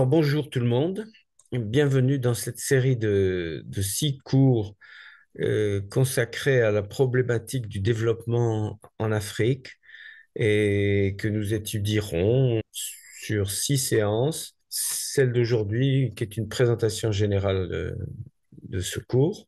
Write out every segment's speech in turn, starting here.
Alors, bonjour tout le monde. Bienvenue dans cette série de 6 cours consacrés à la problématique du développement en Afrique et que nous étudierons sur 6 séances. Celle d'aujourd'hui, qui est une présentation générale de ce cours,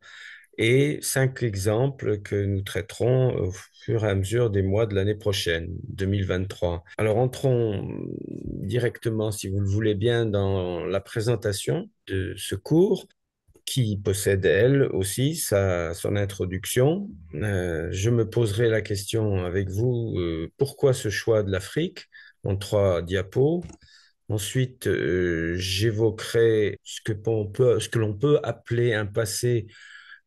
et 5 exemples que nous traiterons au fur et à mesure des mois de l'année prochaine, 2023. Alors entrons directement, si vous le voulez bien, dans la présentation de ce cours qui possède, elle aussi, son introduction. Je me poserai la question avec vous, pourquoi ce choix de l'Afrique en 3 diapos? Ensuite, j'évoquerai ce que l'on peut appeler un passé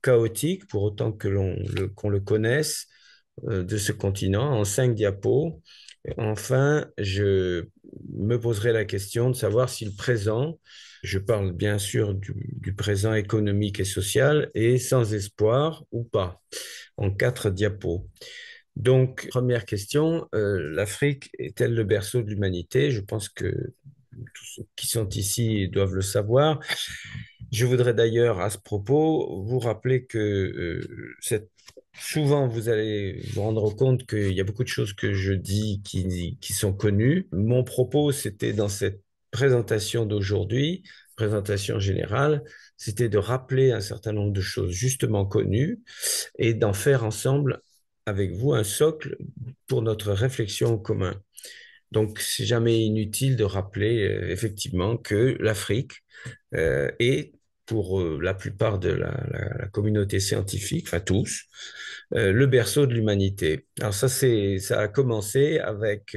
chaotique, pour autant qu'on le connaisse, de ce continent en 5 diapos. Enfin, je me poserai la question de savoir si le présent, je parle bien sûr du présent économique et social, est sans espoir ou pas, en 4 diapos. Donc, première question, l'Afrique est-elle le berceau de l'humanité? Je pense que tous ceux qui sont ici doivent le savoir. Je voudrais d'ailleurs, à ce propos, vous rappeler que souvent, vous allez vous rendre compte qu'il y a beaucoup de choses que je dis qui sont connues. Mon propos, c'était dans cette présentation d'aujourd'hui, présentation générale, c'était de rappeler un certain nombre de choses justement connues et d'en faire ensemble avec vous un socle pour notre réflexion en commun. Donc, c'est jamais inutile de rappeler effectivement que l'Afrique est, pour la plupart de la communauté scientifique, enfin tous, le berceau de l'humanité. Alors ça a commencé avec,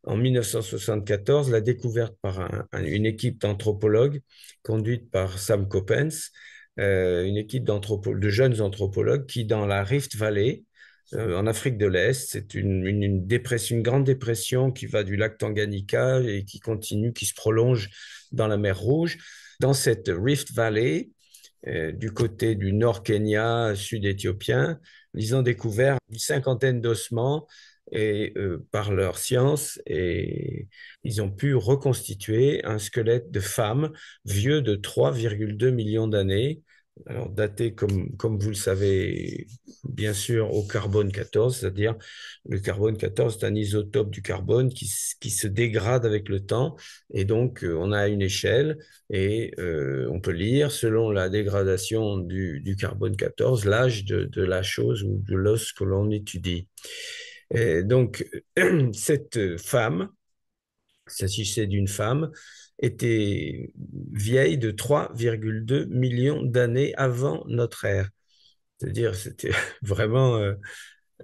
en 1974, la découverte par une équipe d'anthropologues conduite par Sam Coppens, une équipe de jeunes anthropologues qui, dans la Rift Valley, en Afrique de l'Est, c'est une grande dépression qui va du lac Tanganyika et qui continue, qui se prolonge dans la mer Rouge. Dans cette Rift Valley, du côté du nord Kenya, sud éthiopien, ils ont découvert une cinquantaine d'ossements et par leur science, et ils ont pu reconstituer un squelette de femme vieux de 3,2 millions d'années, alors daté comme vous le savez bien sûr au carbone 14, c'est-à-dire le carbone 14 est un isotope du carbone qui se dégrade avec le temps, et donc on a une échelle et on peut lire selon la dégradation du carbone 14 l'âge de la chose ou de l'os que l'on étudie. Et donc, cette femme, il s'agissait d'une femme, était vieille de 3,2 millions d'années avant notre ère. C'est-à-dire, c'était vraiment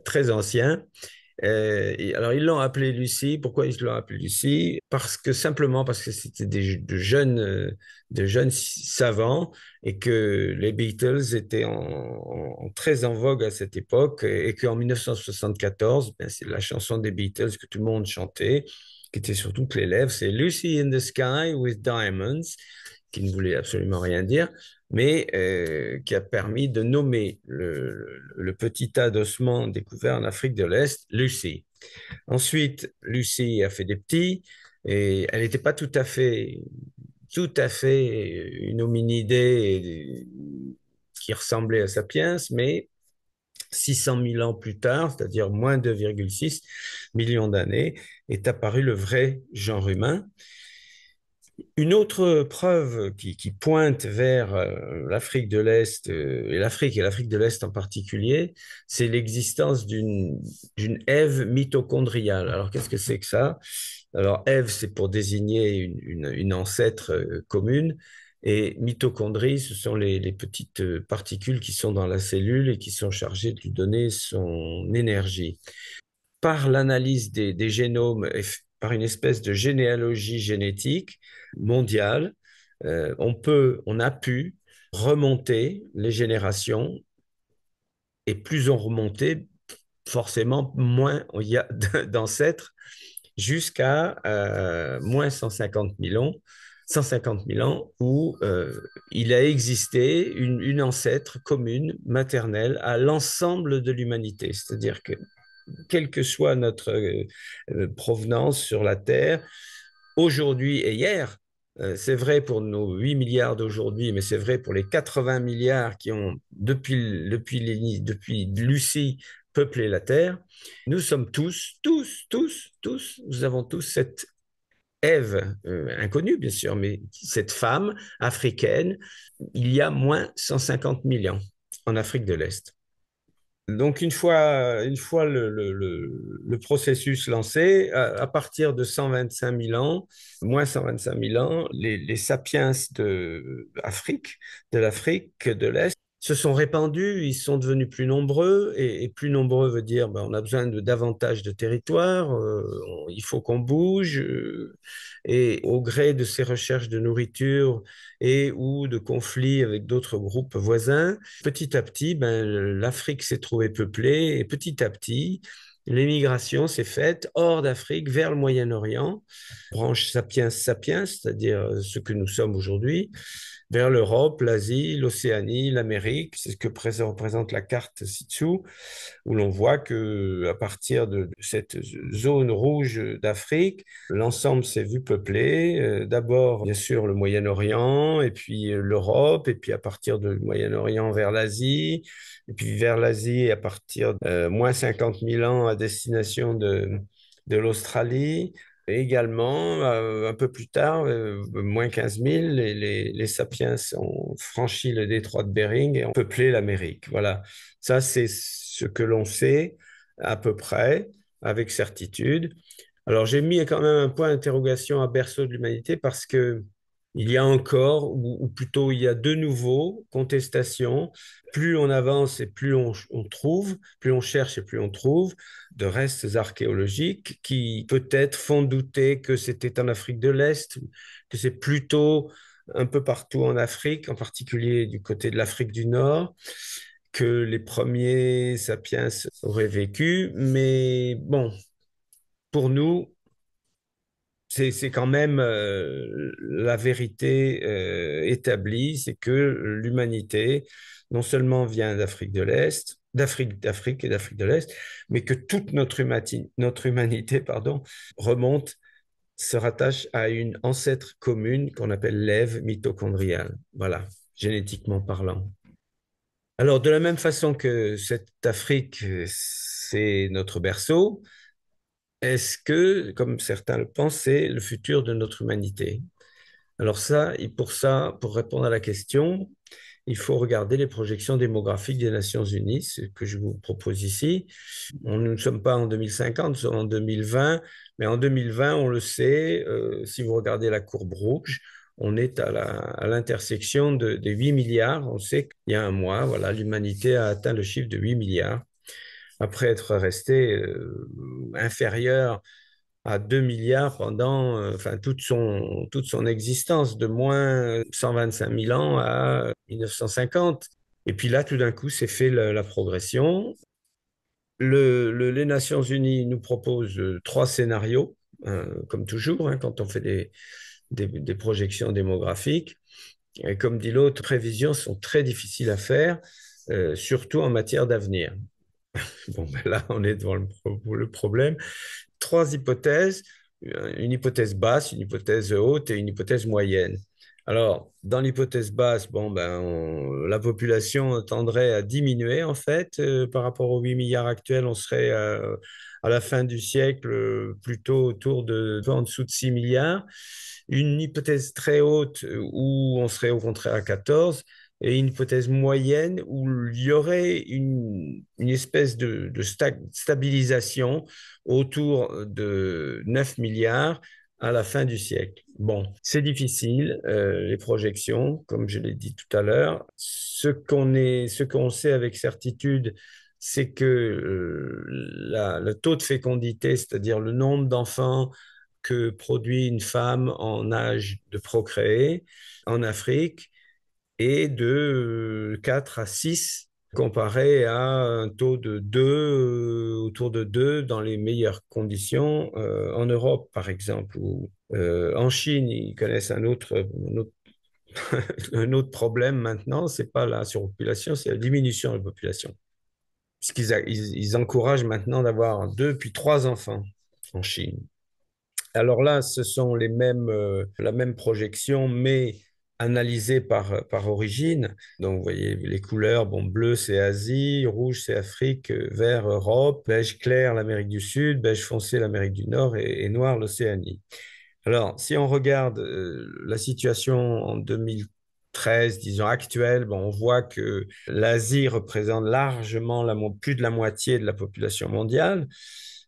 très ancien. Et alors, ils l'ont appelée Lucie. Pourquoi ils l'ont appelée Lucie? Simplement parce que c'était de jeunes savants et que les Beatles étaient très en vogue à cette époque et qu'en 1974, ben, c'est la chanson des Beatles que tout le monde chantait, qui était sur toutes les lèvres, c'est Lucy in the Sky with Diamonds, qui ne voulait absolument rien dire, mais qui a permis de nommer le petit tas d'ossements découvert en Afrique de l'Est, Lucie. Ensuite, Lucie a fait des petits, et elle n'était pas tout à fait une hominidée qui ressemblait à Sapiens, mais 600 000 ans plus tard, c'est-à-dire moins 2,6 millions d'années, est apparu le vrai genre humain. Une autre preuve qui pointe vers l'Afrique de l'Est, et l'Afrique de l'Est en particulier, c'est l'existence d'une Ève mitochondriale. Alors, qu'est-ce que c'est que ça? Alors, Ève, c'est pour désigner une ancêtre commune, et mitochondries, ce sont les petites particules qui sont dans la cellule et qui sont chargées de lui donner son énergie. Par l'analyse des génomes et par une espèce de généalogie génétique mondiale, on a pu remonter les générations, et plus on remontait, forcément moins il y a d'ancêtres, jusqu'à moins 150 000 ans, où il a existé une ancêtre commune, maternelle, à l'ensemble de l'humanité. C'est-à-dire que quelle que soit notre provenance sur la Terre, aujourd'hui et hier, C'est vrai pour nos 8 milliards d'aujourd'hui, mais c'est vrai pour les 80 milliards qui ont, depuis Lucie, peuplé la Terre. Nous sommes tous, nous avons tous cette Ève, inconnue bien sûr, mais cette femme africaine, il y a moins 150 000 ans en Afrique de l'Est. Donc, une fois le processus lancé, à partir de 125 000 ans, moins 125 000 ans, les sapiens de l'Afrique de l'Est, se sont répandus, ils sont devenus plus nombreux, et plus nombreux veut dire ben, on a besoin de davantage de territoire, il faut qu'on bouge, et au gré de ces recherches de nourriture et ou de conflits avec d'autres groupes voisins, petit à petit, ben, l'Afrique s'est trouvée peuplée et petit à petit, l'émigration s'est faite hors d'Afrique vers le Moyen-Orient, branche sapiens sapiens, c'est-à-dire ce que nous sommes aujourd'hui, vers l'Europe, l'Asie, l'Océanie, l'Amérique. C'est ce que représente la carte ci-dessous, où l'on voit que à partir de cette zone rouge d'Afrique, l'ensemble s'est vu peuplé. D'abord, bien sûr, le Moyen-Orient, et puis l'Europe, et puis à partir du Moyen-Orient vers l'Asie, et puis vers l'Asie à partir de moins 50 000 ans à destination de l'Australie. Et également, un peu plus tard, moins 15 000, les sapiens ont franchi le détroit de Bering et ont peuplé l'Amérique. Voilà, ça c'est ce que l'on sait à peu près, avec certitude. Alors j'ai mis quand même un point d'interrogation à berceau de l'humanité parce que il y a encore, ou plutôt il y a de nouveau contestations. Plus on avance et plus on trouve, plus on cherche et plus on trouve de restes archéologiques qui peut-être font douter que c'était en Afrique de l'Est, que c'est plutôt un peu partout en Afrique, en particulier du côté de l'Afrique du Nord, que les premiers sapiens auraient vécu. Mais bon, pour nous, c'est quand même la vérité établie, c'est que l'humanité non seulement vient d'Afrique de l'Est, d'Afrique et d'Afrique de l'Est, mais que toute notre humanité, pardon, remonte, se rattache à une ancêtre commune qu'on appelle l'Ève mitochondriale. Voilà, génétiquement parlant. Alors, de la même façon que cette Afrique, c'est notre berceau, est-ce que, comme certains le pensent, c'est le futur de notre humanité? Alors ça, et pour ça, pour répondre à la question, il faut regarder les projections démographiques des Nations Unies, ce que je vous propose ici. Nous ne sommes pas en 2050, nous sommes en 2020, mais en 2020, on le sait, si vous regardez la courbe rouge, on est à l'intersection des 8 milliards. On sait qu'il y a un mois, voilà, l'humanité a atteint le chiffre de 8 milliards, après être restée inférieure à 2 milliards pendant enfin, toute son existence, de moins 125 000 ans à 1950. Et puis là, tout d'un coup, c'est fait la progression. Les Nations Unies nous proposent trois scénarios, comme toujours, hein, quand on fait des projections démographiques. Et comme dit l'autre, les prévisions sont très difficiles à faire, surtout en matière d'avenir. Bon, ben là, on est devant le problème. Trois hypothèses, une hypothèse basse, une hypothèse haute et une hypothèse moyenne. Alors, dans l'hypothèse basse, bon, ben, la population tendrait à diminuer en fait par rapport aux 8 milliards actuels. On serait à la fin du siècle plutôt autour de, en dessous de 6 milliards. Une hypothèse très haute où on serait au contraire à 14 et une hypothèse moyenne où il y aurait une espèce de stabilisation autour de 9 milliards à la fin du siècle. Bon, c'est difficile, les projections, comme je l'ai dit tout à l'heure. Ce qu'on sait avec certitude, c'est que le taux de fécondité, c'est-à-dire le nombre d'enfants que produit une femme en âge de procréer en Afrique, est de 4 à 6 comparé à un taux de 2, autour de 2 dans les meilleures conditions en Europe, par exemple, ou en Chine, ils connaissent un autre problème maintenant, c'est pas la surpopulation, c'est la diminution de la population. Puisqu'ils ils encouragent maintenant d'avoir 2 puis 3 enfants en Chine. Alors là, ce sont la même projection, mais analysée par origine. Donc, vous voyez les couleurs, bon, bleu, c'est Asie, rouge, c'est Afrique, vert, Europe, beige clair, l'Amérique du Sud, beige foncé, l'Amérique du Nord et noir, l'Océanie. Alors, si on regarde la situation en 2013, disons actuelle, bon, on voit que l'Asie représente largement plus de la moitié de la population mondiale.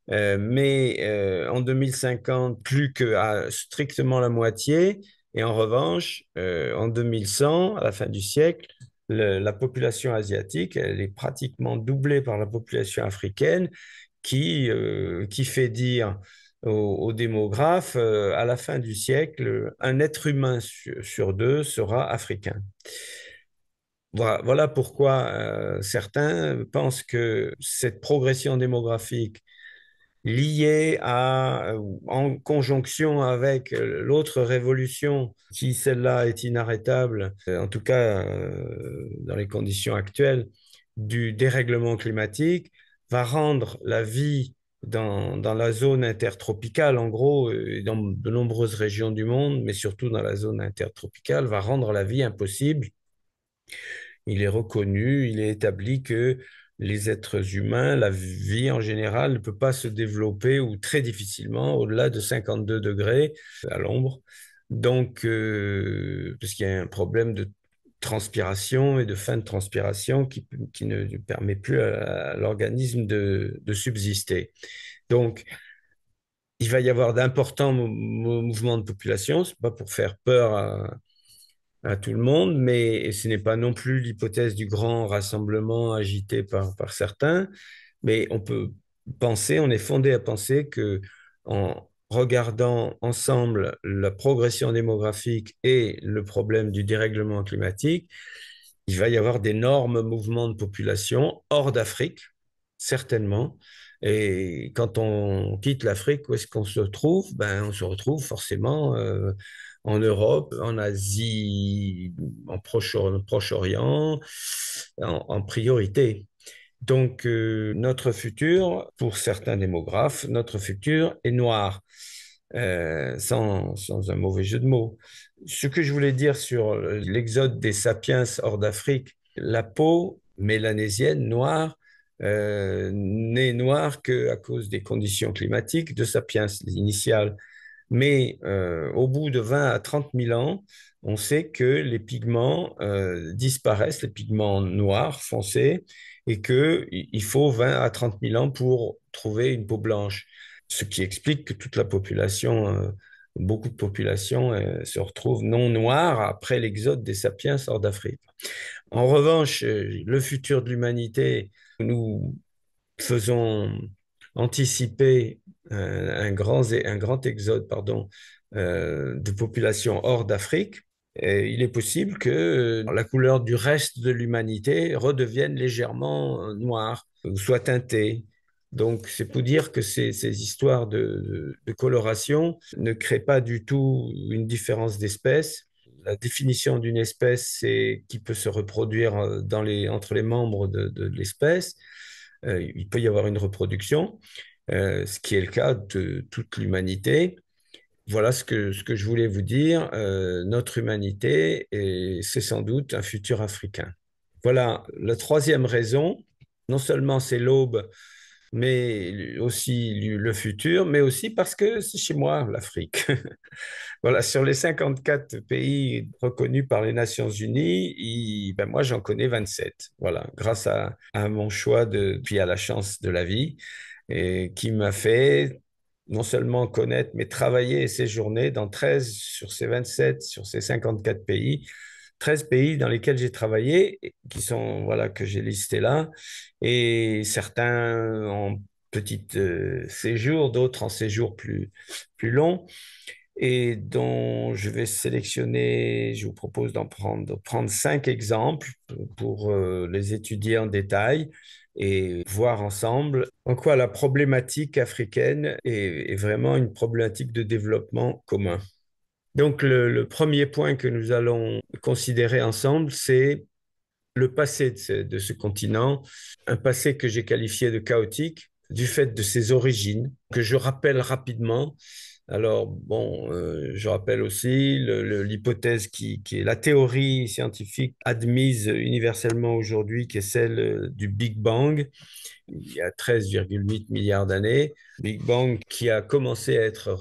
Mais en 2050, plus que strictement la moitié. Et en revanche, en 2100, à la fin du siècle, la population asiatique, elle est pratiquement doublée par la population africaine qui fait dire aux démographes, à la fin du siècle, un être humain sur deux sera africain. Voilà pourquoi certains pensent que cette progression démographique liée en conjonction avec l'autre révolution, qui celle-là est inarrêtable, en tout cas dans les conditions actuelles, du dérèglement climatique, va rendre la vie dans la zone intertropicale, en gros, dans de nombreuses régions du monde, mais surtout dans la zone intertropicale, va rendre la vie impossible. Il est reconnu, il est établi que les êtres humains, la vie en général, ne peut pas se développer ou très difficilement au-delà de 52 degrés à l'ombre. Donc, parce qu'il y a un problème de transpiration et de fin de transpiration qui ne permet plus à l'organisme de subsister. Donc, il va y avoir d'importants mouvements de population. C'est pas pour faire peur à tout le monde, mais ce n'est pas non plus l'hypothèse du grand rassemblement agité par certains, mais on peut penser, on est fondé à penser que en regardant ensemble la progression démographique et le problème du dérèglement climatique, il va y avoir d'énormes mouvements de population hors d'Afrique, certainement. Et quand on quitte l'Afrique, où est-ce qu'on se trouve? Ben, on se retrouve forcément en Europe, en Asie, en Proche-Orient, en priorité. Donc, notre futur, pour certains démographes, notre futur est noir, sans un mauvais jeu de mots. Ce que je voulais dire sur l'exode des sapiens hors d'Afrique, la peau mélanésienne noire n'est noire qu'à cause des conditions climatiques de sapiens initiales. Mais au bout de 20 à 30 000 ans, on sait que les pigments disparaissent, les pigments noirs, foncés, et qu'il faut 20 à 30 000 ans pour trouver une peau blanche. Ce qui explique que toute la population, beaucoup de populations se retrouvent non noires après l'exode des sapiens hors d'Afrique. En revanche, le futur de l'humanité, nous faisons anticiper un grand exode, pardon, de populations hors d'Afrique. Et il est possible que la couleur du reste de l'humanité redevienne légèrement noire ou soit teintée. Donc, c'est pour dire que ces histoires de coloration ne créent pas du tout une différence d'espèce. La définition d'une espèce, c'est qui peut se reproduire entre les membres de l'espèce. Il peut y avoir une reproduction, ce qui est le cas de toute l'humanité. Voilà ce que je voulais vous dire. Notre humanité, c'est sans doute un futur africain. Voilà, la troisième raison, non seulement c'est l'aube, mais aussi le futur, mais aussi parce que c'est chez moi, l'Afrique. Voilà, sur les 54 pays reconnus par les Nations Unies, ben moi j'en connais 27. Voilà, grâce à mon choix puis à la chance de la vie, et qui m'a fait non seulement connaître, mais travailler et séjourner dans 13 sur ces 27, sur ces 54 pays, 13 pays dans lesquels j'ai travaillé, qui sont, voilà, que j'ai listés là, et certains en petit séjour, d'autres en séjour plus long et dont je vais sélectionner, je vous propose de prendre 5 exemples pour les étudier en détail et voir ensemble en quoi la problématique africaine est vraiment une problématique de développement commun. Donc le premier point que nous allons considérer ensemble, c'est le passé de ce continent, un passé que j'ai qualifié de chaotique du fait de ses origines, que je rappelle rapidement Alors, bon, je rappelle aussi l'hypothèse qui est la théorie scientifique admise universellement aujourd'hui, qui est celle du Big Bang, il y a 13,8 milliards d'années. Big Bang qui a commencé à être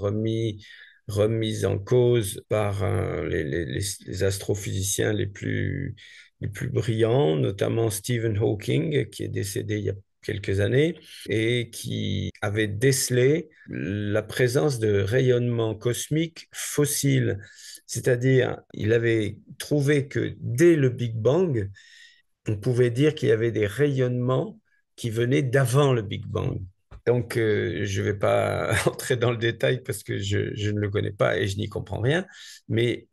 remise en cause par les astrophysiciens les plus brillants, notamment Stephen Hawking, qui est décédé il y a quelques années, et qui avait décelé la présence de rayonnements cosmiques fossiles. C'est-à-dire, il avait trouvé que dès le Big Bang, on pouvait dire qu'il y avait des rayonnements qui venaient d'avant le Big Bang. Donc, je ne vais pas entrer dans le détail parce que je ne le connais pas et je n'y comprends rien, mais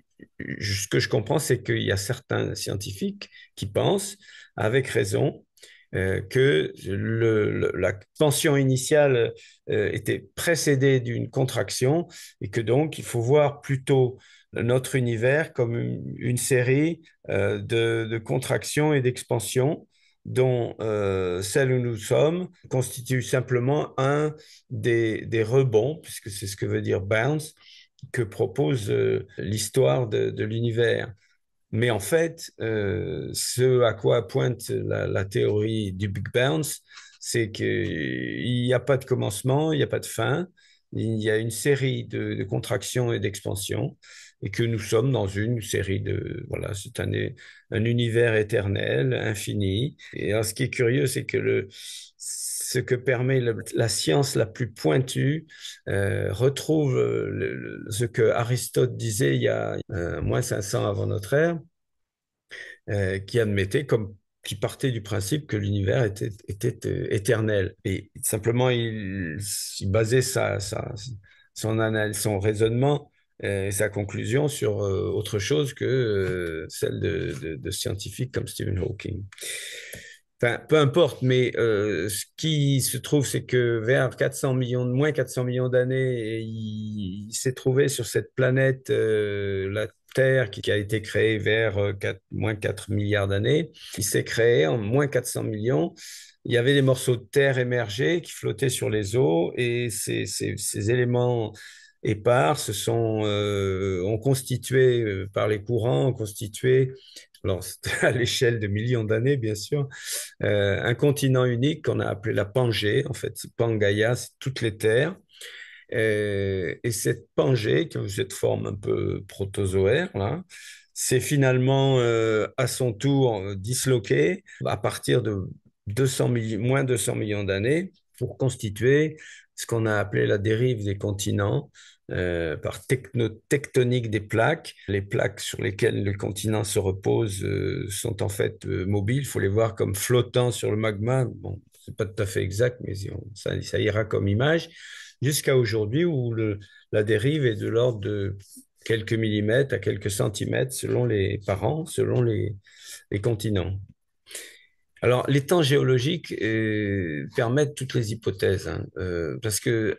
ce que je comprends, c'est qu'il y a certains scientifiques qui pensent, avec raison, que l'expansion initiale était précédée d'une contraction et que donc il faut voir plutôt notre univers comme une série de contraction et d'expansion dont celle où nous sommes constitue simplement un des rebonds, puisque c'est ce que veut dire bounce, que propose l'histoire de l'univers. Mais en fait, ce à quoi pointe la théorie du Big Bounce, c'est qu'il n'y a pas de commencement, il n'y a pas de fin, il y a une série de contractions et d'expansions, et que nous sommes dans une série de... Voilà, c'est un univers éternel, infini. Et alors, ce qui est curieux, c'est que ce que permet la science la plus pointue retrouve ce que Aristote disait il y a moins 500 avant notre ère, qui admettait qui partait du principe que l'univers était éternel. Et simplement, il basait son raisonnement et sa conclusion sur autre chose que celle de scientifiques comme Stephen Hawking. Enfin, peu importe, mais ce qui se trouve, c'est que vers 400 millions, moins 400 millions d'années, il s'est trouvé sur cette planète, la Terre, qui a été créée vers moins 4 milliards d'années. Il s'est créé en moins 400 millions. Il y avait des morceaux de terre émergés qui flottaient sur les eaux et ces éléments épars ont constitué, par les courants, ont constitué, alors c'était à l'échelle de millions d'années, bien sûr, un continent unique qu'on a appelé la Pangée. En fait, Pangaea, c'est toutes les terres. Et cette Pangée, qui a cette forme un peu protozoaire, là, c'est finalement à son tour disloqué à partir de moins 200 millions d'années pour constituer ce qu'on a appelé la dérive des continents par tectonique des plaques. Les plaques sur lesquelles le continent se repose sont en fait mobiles. Il faut les voir comme flottant sur le magma. Bon, c'est pas tout à fait exact, mais ça ira comme image. Jusqu'à aujourd'hui où la dérive est de l'ordre de quelques millimètres à quelques centimètres selon les parents, selon les continents. Alors, les temps géologiques permettent toutes les hypothèses, hein, parce que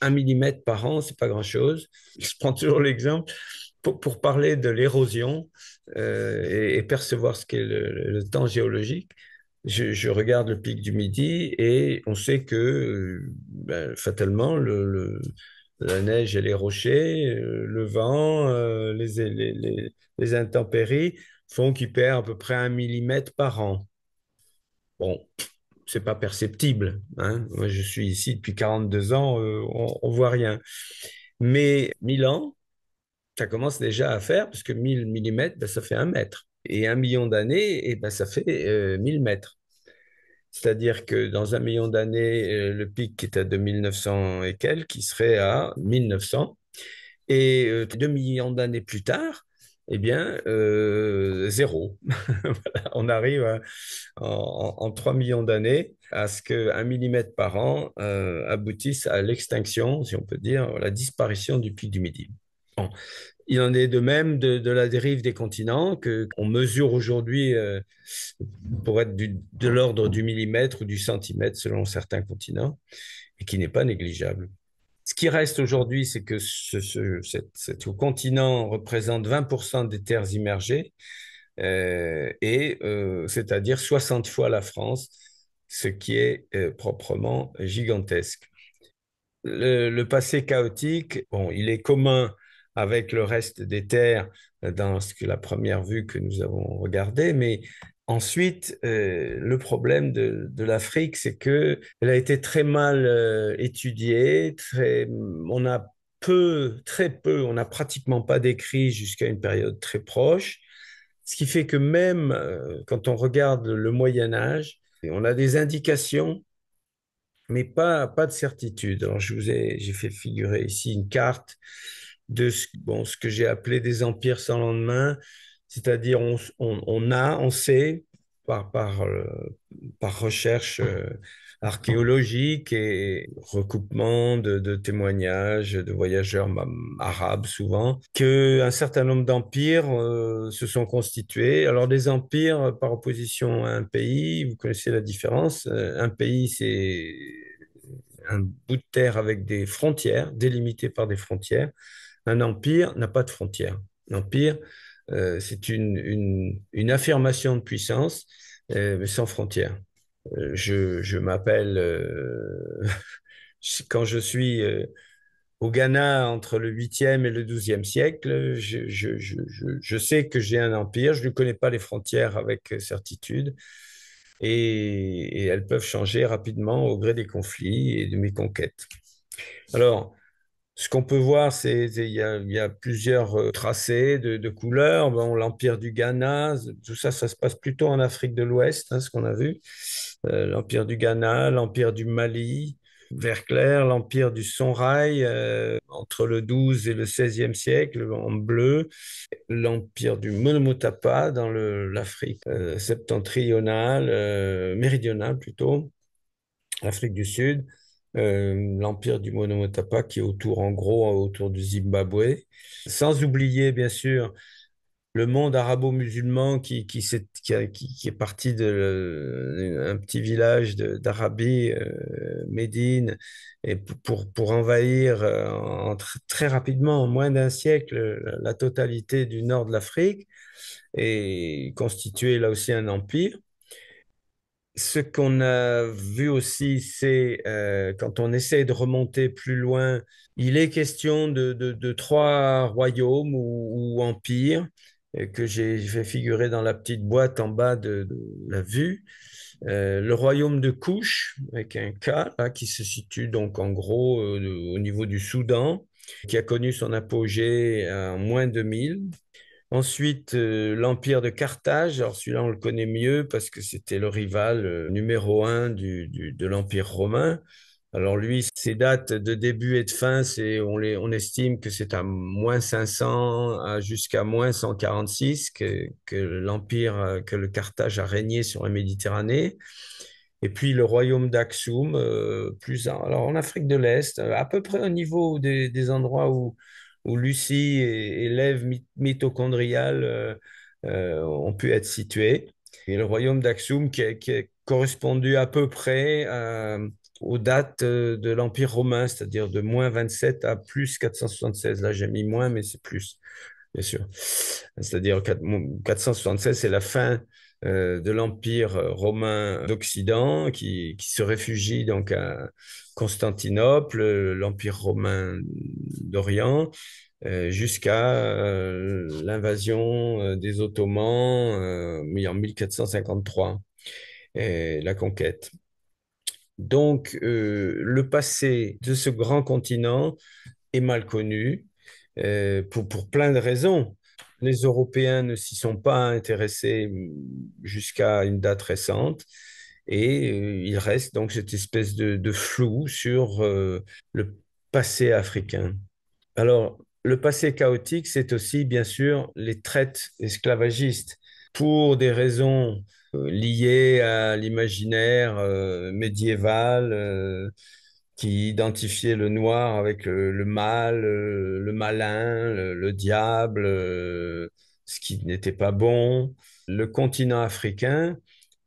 1 millimètre par an, c'est pas grand-chose. Je prends toujours l'exemple pour parler de l'érosion et percevoir ce qu'est le temps géologique. Je regarde le pic du Midi et on sait que ben, fatalement, la neige et les rochers, le vent, les intempéries font qu'il perd à peu près 1 millimètre par an. Bon, c'est pas perceptible, hein. Moi, je suis ici depuis 42 ans, on voit rien. Mais 1 000 ans, ça commence déjà à faire, parce que 1 000 millimètres, ben, ça fait 1 mètre. Et 1 million d'années, eh ben, ça fait 1 000 mètres. C'est-à-dire que dans 1 million d'années, le pic est à 2900 et quelques, qui serait à 1900. Et 2 millions d'années plus tard, eh bien, zéro. Voilà, on arrive en 3 millions d'années à ce qu'un millimètre par an aboutisse à l'extinction, si on peut dire, à la disparition du pic du Midi. Bon. Il en est de même de la dérive des continents qu'on mesure aujourd'hui pour être de l'ordre du millimètre ou du centimètre selon certains continents et qui n'est pas négligeable. Ce qui reste aujourd'hui, c'est que ce continent représente 20% des terres immergées, c'est-à-dire 60 fois la France, ce qui est proprement gigantesque. le passé chaotique, bon, il est commun avec le reste des terres dans la première vue que nous avons regardée, mais ensuite, le problème de l'Afrique, c'est que elle a été très mal étudiée, on a très peu, on n'a pratiquement pas d'écrits jusqu'à une période très proche, ce qui fait que même quand on regarde le Moyen Âge, on a des indications mais pas de certitude. Alors, j'ai fait figurer ici une carte de ce que j'ai appelé des empires sans lendemain, c'est-à-dire on sait par recherche archéologique et recoupement de témoignages de voyageurs arabes souvent, qu'un certain nombre d'empires se sont constitués. Alors des empires par opposition à un pays, vous connaissez la différence. Un pays, c'est un bout de terre avec des frontières, délimité par des frontières. Un empire n'a pas de frontières. L'empire, c'est une affirmation de puissance, mais sans frontières. Je m'appelle, quand je suis au Ghana entre le 8e et le 12e siècle, je sais que j'ai un empire, je ne connais pas les frontières avec certitude, et elles peuvent changer rapidement au gré des conflits et de mes conquêtes. Alors, ce qu'on peut voir, il y a plusieurs tracés de couleurs. Bon, l'Empire du Ghana, tout ça, ça se passe plutôt en Afrique de l'Ouest, hein, ce qu'on a vu. L'Empire du Ghana, l'Empire du Mali, vert clair, l'Empire du Songhai, entre le 12 et le 16e siècle, en bleu, l'Empire du Monomotapa dans l'Afrique septentrionale, méridionale plutôt, l'Afrique du Sud, l'Empire du Monomotapa qui est autour, en gros, autour du Zimbabwe. Sans oublier, bien sûr, le monde arabo-musulman qui est parti d'un petit village d'Arabie, Médine, et pour envahir très rapidement, en moins d'un siècle, la totalité du nord de l'Afrique et constituer là aussi un empire. Ce qu'on a vu aussi, c'est quand on essaie de remonter plus loin, il est question de trois royaumes ou empires que j'ai fait figurer dans la petite boîte en bas de la vue. Le royaume de Couch, avec un K, là, qui se situe donc en gros au niveau du Soudan, qui a connu son apogée en moins 2000. Ensuite, l'Empire de Carthage. Alors celui-là, on le connaît mieux parce que c'était le rival numéro un de l'Empire romain. Alors lui, ses dates de début et de fin, on estime que c'est à moins 500 jusqu'à moins 146 que l'Empire, que le Carthage a régné sur la Méditerranée. Et puis le royaume d'Aksum, alors en Afrique de l'Est, à peu près au niveau des endroits où Lucie et l'Ève mitochondriale ont pu être situés. Et le royaume d'Aksum qui a correspondu à peu près aux dates de l'Empire romain, c'est-à-dire de moins 27 à plus 476. Là, j'ai mis moins, mais c'est plus bien sûr. C'est-à-dire 476, c'est la fin de l'Empire romain d'Occident qui se réfugie donc à Constantinople, l'Empire romain d'Orient, jusqu'à l'invasion des Ottomans en 1453, et la conquête. Donc, le passé de ce grand continent est mal connu pour plein de raisons. Les Européens ne s'y sont pas intéressés jusqu'à une date récente et il reste donc cette espèce de flou sur le passé africain. Alors, le passé chaotique, c'est aussi bien sûr les traites esclavagistes pour des raisons liées à l'imaginaire médiéval qui identifiait le noir avec le mal, le malin, le diable, ce qui n'était pas bon. Le continent africain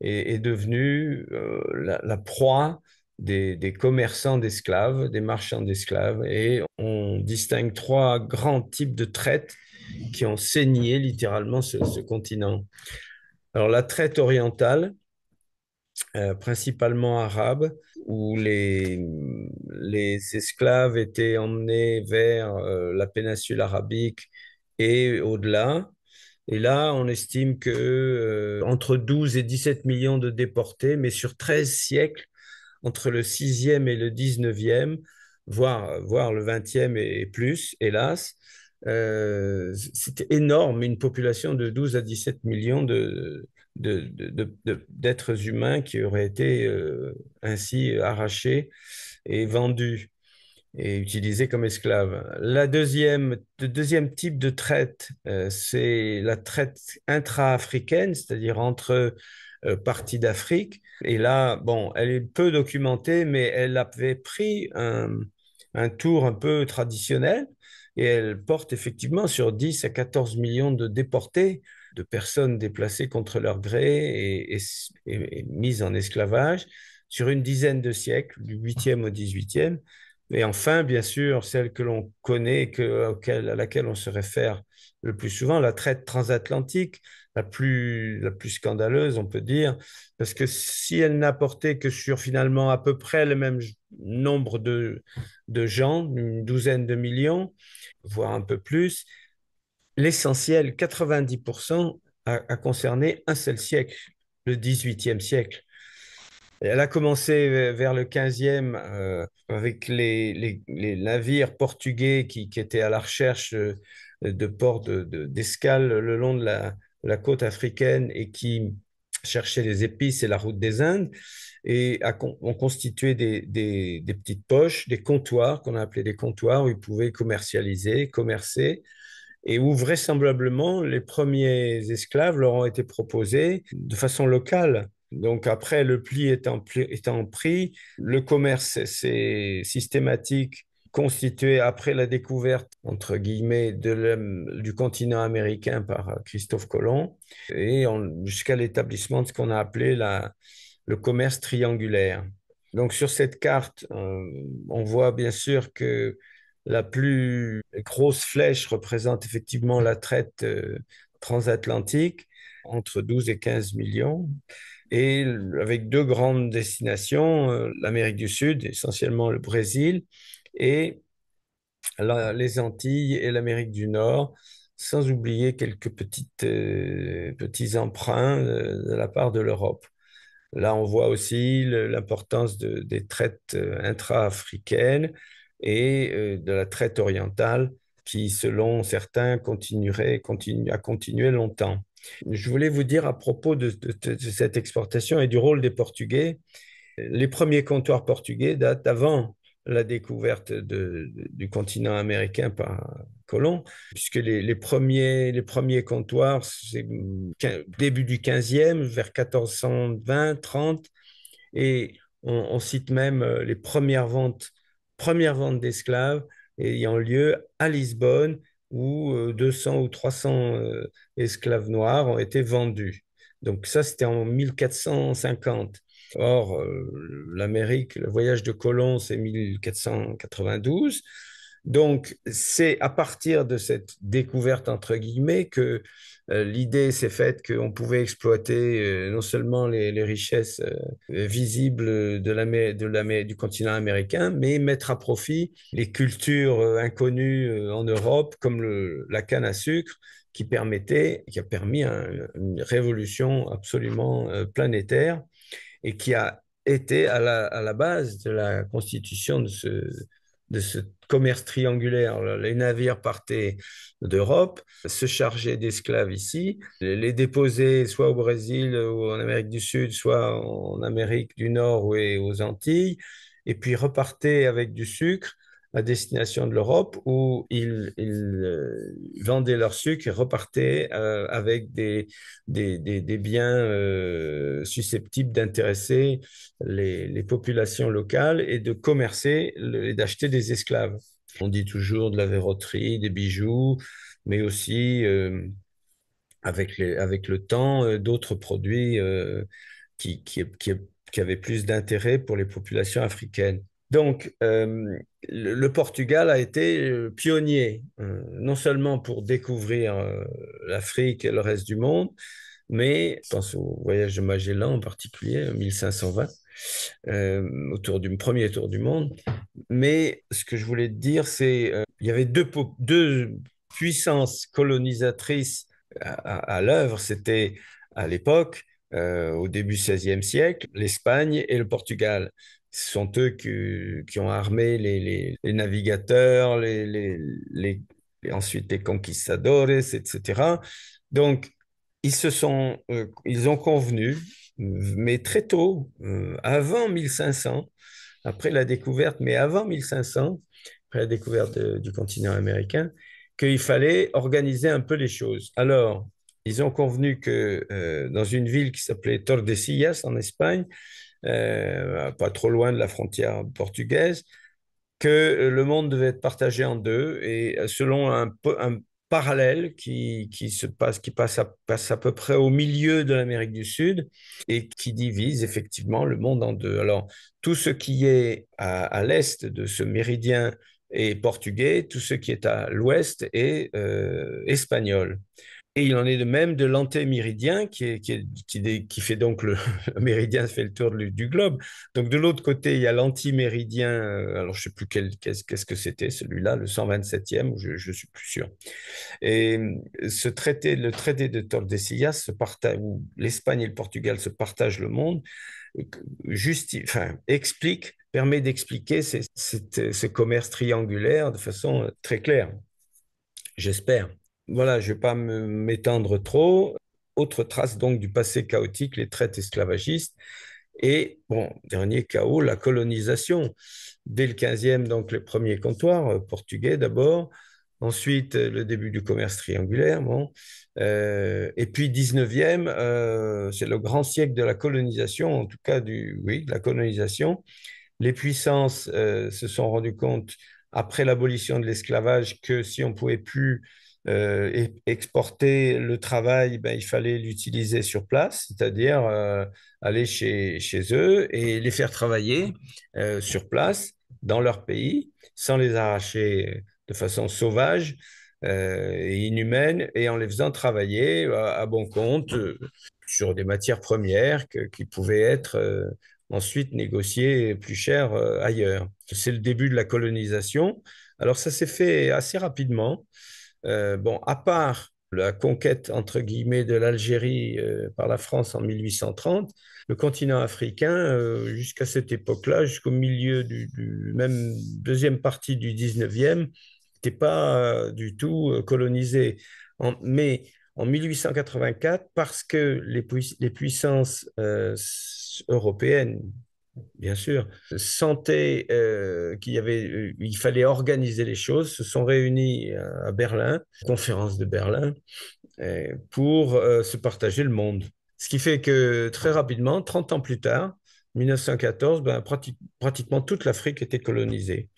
est devenu la proie des commerçants d'esclaves, des marchands d'esclaves, et on distingue trois grands types de traites qui ont saigné littéralement ce continent. Alors la traite orientale, principalement arabes, où les esclaves étaient emmenés vers la péninsule arabique et au-delà. Et là, on estime que entre 12 et 17 millions de déportés, mais sur 13 siècles, entre le 6e et le 19e, voire le 20e et plus, hélas. C'était énorme, une population de 12 à 17 millions d'êtres humains qui auraient été ainsi arrachés et vendus et utilisés comme esclaves. Le deuxième type de traite, c'est la traite intra-africaine, c'est-à-dire entre parties d'Afrique. Et là, bon, elle est peu documentée, mais elle avait pris un tour un peu traditionnel et elle porte effectivement sur 10 à 14 millions de déportés, de personnes déplacées contre leur gré et mises en esclavage sur une dizaine de siècles, du 8e au 18e. Et enfin, bien sûr, celle que l'on connaît, à laquelle on se réfère le plus souvent, la traite transatlantique, la plus scandaleuse, on peut dire, parce que si elle n'a porté que sur finalement à peu près le même nombre de gens, une douzaine de millions, voire un peu plus, l'essentiel, 90%, a concerné un seul siècle, le 18e siècle. Elle a commencé vers le 15e avec les navires portugais qui étaient à la recherche de ports d'escale le long de la côte africaine et qui cherchaient les épices et la route des Indes et ont constitué des petites poches, des comptoirs qu'on a appelés des comptoirs où ils pouvaient commercialiser, commercer et où vraisemblablement les premiers esclaves leur ont été proposés de façon locale. Donc après, le pli étant pris, le commerce c'est systématique constitué après la découverte, entre guillemets, du continent américain par Christophe Colomb, et jusqu'à l'établissement de ce qu'on a appelé le commerce triangulaire. Donc sur cette carte, on voit bien sûr que la plus grosse flèche représente effectivement la traite transatlantique entre 12 et 15 millions et avec deux grandes destinations, l'Amérique du Sud, essentiellement le Brésil, et les Antilles et l'Amérique du Nord, sans oublier quelques petits emprunts de la part de l'Europe. Là, on voit aussi l'importance des traites intra-africaines et de la traite orientale qui, selon certains, a continué longtemps. Je voulais vous dire à propos de cette exportation et du rôle des Portugais. Les premiers comptoirs portugais datent avant la découverte du continent américain par Colomb, puisque les premiers comptoirs, c'est début du 15e, vers 1420-30, et on cite même les premières ventes d'esclaves ayant lieu à Lisbonne, où 200 ou 300 esclaves noirs ont été vendus. Donc ça, c'était en 1450. Or, l'Amérique, le voyage de Colomb, c'est 1492. Donc, c'est à partir de cette découverte, entre guillemets, que l'idée s'est faite qu'on pouvait exploiter non seulement les richesses visibles du continent américain, mais mettre à profit les cultures inconnues en Europe, comme la canne à sucre, qui a permis une révolution absolument planétaire et qui a été à la base de la constitution de ce commerce triangulaire. Les navires partaient d'Europe, se chargeaient d'esclaves ici, les déposaient soit au Brésil ou en Amérique du Sud, soit en Amérique du Nord et aux Antilles, et puis repartaient avec du sucre à destination de l'Europe où ils vendaient leur sucre et repartaient avec des biens susceptibles d'intéresser les populations locales et de commercer et d'acheter des esclaves. On dit toujours de la verroterie, des bijoux, mais aussi avec le temps d'autres produits qui, qui, qui, qui avaient plus d'intérêt pour les populations africaines. Donc, le Portugal a été pionnier, non seulement pour découvrir l'Afrique et le reste du monde, mais je pense au voyage de Magellan en particulier, 1520, autour du premier tour du monde. Mais ce que je voulais te dire, c'est il y avait deux puissances colonisatrices à l'œuvre. C'était à l'époque, au début du XVIe siècle, l'Espagne et le Portugal. Ce sont eux qui ont armé les navigateurs, ensuite les conquistadores, etc. Donc, ils ont convenu, mais très tôt, avant 1500, après la découverte, mais avant 1500, après la découverte du continent américain, qu'il fallait organiser un peu les choses. Alors, ils ont convenu que dans une ville qui s'appelait Tordesillas en Espagne, pas trop loin de la frontière portugaise, que le monde devait être partagé en deux et selon un parallèle passe à peu près au milieu de l'Amérique du Sud et qui divise effectivement le monde en deux. Alors, tout ce qui est à l'est de ce méridien est portugais, tout ce qui est à l'ouest est espagnol. Et il en est de même de l'antéméridien qui fait donc le méridien fait le tour du globe. Donc de l'autre côté, il y a l'antiméridien, alors je ne sais plus qu'est-ce que c'était celui-là, le 127e, je ne suis plus sûr. Et le traité de Tordesillas, où l'Espagne et le Portugal se partagent le monde, permet d'expliquer ce commerce triangulaire de façon très claire, j'espère. Voilà, je ne vais pas m'étendre trop. Autre trace donc du passé chaotique, les traites esclavagistes. Et, bon, dernier chaos, la colonisation. Dès le 15e, donc les premiers comptoirs portugais d'abord. Ensuite, le début du commerce triangulaire. Bon. Et puis 19e, c'est le grand siècle de la colonisation, en tout cas oui, de la colonisation. Les puissances se sont rendues compte, après l'abolition de l'esclavage, que si on ne pouvait plus exporter le travail, ben, il fallait l'utiliser sur place, c'est-à-dire aller chez eux et les faire travailler sur place, dans leur pays, sans les arracher de façon sauvage et inhumaine, et en les faisant travailler à bon compte sur des matières premières qui pouvaient être ensuite négociées plus cher ailleurs. C'est le début de la colonisation. Alors ça s'est fait assez rapidement. Bon, à part la conquête, entre guillemets, de l'Algérie par la France en 1830, le continent africain, jusqu'à cette époque-là, jusqu'au milieu même deuxième partie du 19e, n'était pas du tout colonisé. Mais en 1884, parce que les puissances européennes, bien sûr, sentaient il fallait organiser les choses, se sont réunis à Berlin, conférence de Berlin, pour se partager le monde. Ce qui fait que très rapidement, 30 ans plus tard, 1914, ben, pratiquement toute l'Afrique était colonisée.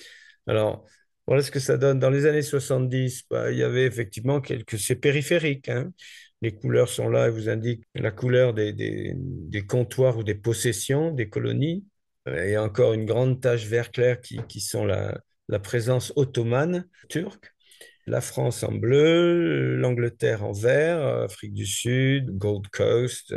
Alors, voilà ce que ça donne. Dans les années 70, ben, il y avait effectivement c'est périphérique, hein. Les couleurs sont là et vous indiquent la couleur des comptoirs ou des possessions des colonies. Et encore une grande tache vert clair qui sont la présence ottomane turque. La France en bleu, l'Angleterre en vert, Afrique du Sud, Gold Coast,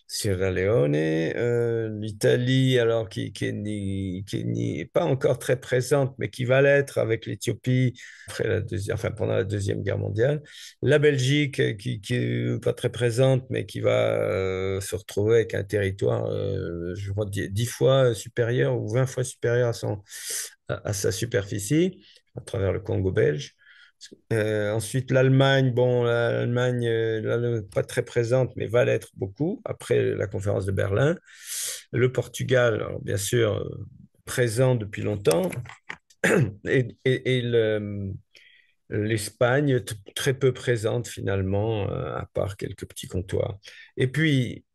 Sierra Leone, l'Italie, alors qui n'est pas encore très présente, mais qui va l'être avec l'Éthiopie pendant la Deuxième Guerre mondiale. La Belgique, qui est pas très présente, mais qui va se retrouver avec un territoire, je crois, 10 fois supérieur ou 20 fois supérieur à sa superficie, à travers le Congo belge. Ensuite, l'Allemagne, bon, l'Allemagne, là, pas très présente, mais va l'être beaucoup après la conférence de Berlin. Le Portugal, alors, bien sûr, présent depuis longtemps. Et l'Espagne, très peu présente finalement, à part quelques petits comptoirs. Et puis,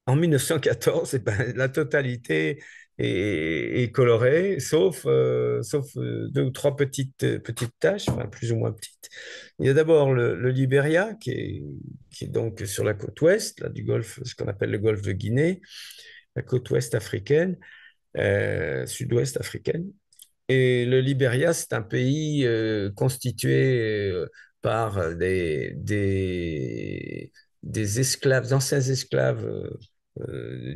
en 1914, eh ben, la totalité est colorée, sauf deux ou trois petites taches, enfin, plus ou moins petites. Il y a d'abord le Liberia, qui est donc sur la côte ouest là, du golfe, ce qu'on appelle le golfe de Guinée, la côte ouest africaine, sud-ouest africaine. Et le Liberia, c'est un pays constitué par des esclaves, d'anciens esclaves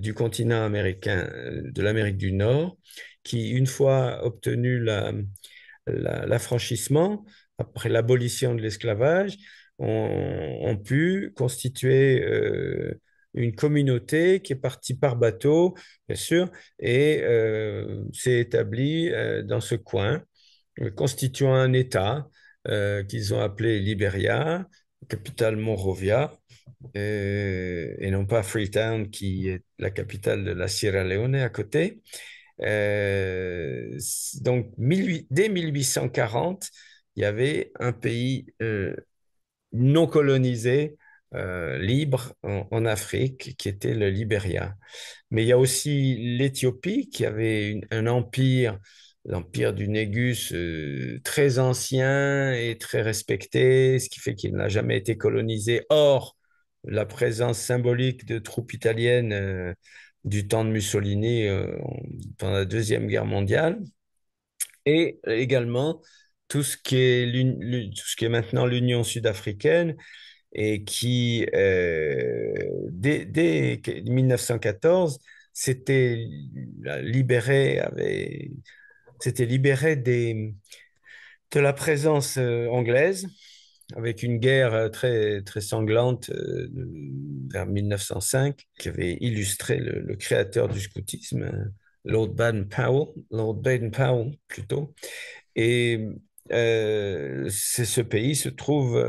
du continent américain, de l'Amérique du Nord, qui, une fois obtenu l'affranchissement, après l'abolition de l'esclavage, ont pu constituer une communauté qui est partie par bateau, bien sûr, et s'est établie dans ce coin, constituant un État qu'ils ont appelé Liberia, capitale Monrovia, et non pas Freetown, qui est la capitale de la Sierra Leone à côté. Donc, dès 1840, il y avait un pays non colonisé, libre en Afrique, qui était le Liberia. Mais il y a aussi l'Éthiopie, qui avait un empire, l'empire du Négus, très ancien et très respecté, ce qui fait qu'il n'a jamais été colonisé. Or, la présence symbolique de troupes italiennes du temps de Mussolini pendant la Deuxième Guerre mondiale, et également tout ce qui est maintenant l'Union sud-africaine et qui, dès 1914, s'était libéré, s'était libéré de la présence anglaise avec une guerre très, très sanglante vers 1905 qui avait illustré le créateur du scoutisme, Lord Baden-Powell plutôt. Et ce pays se trouve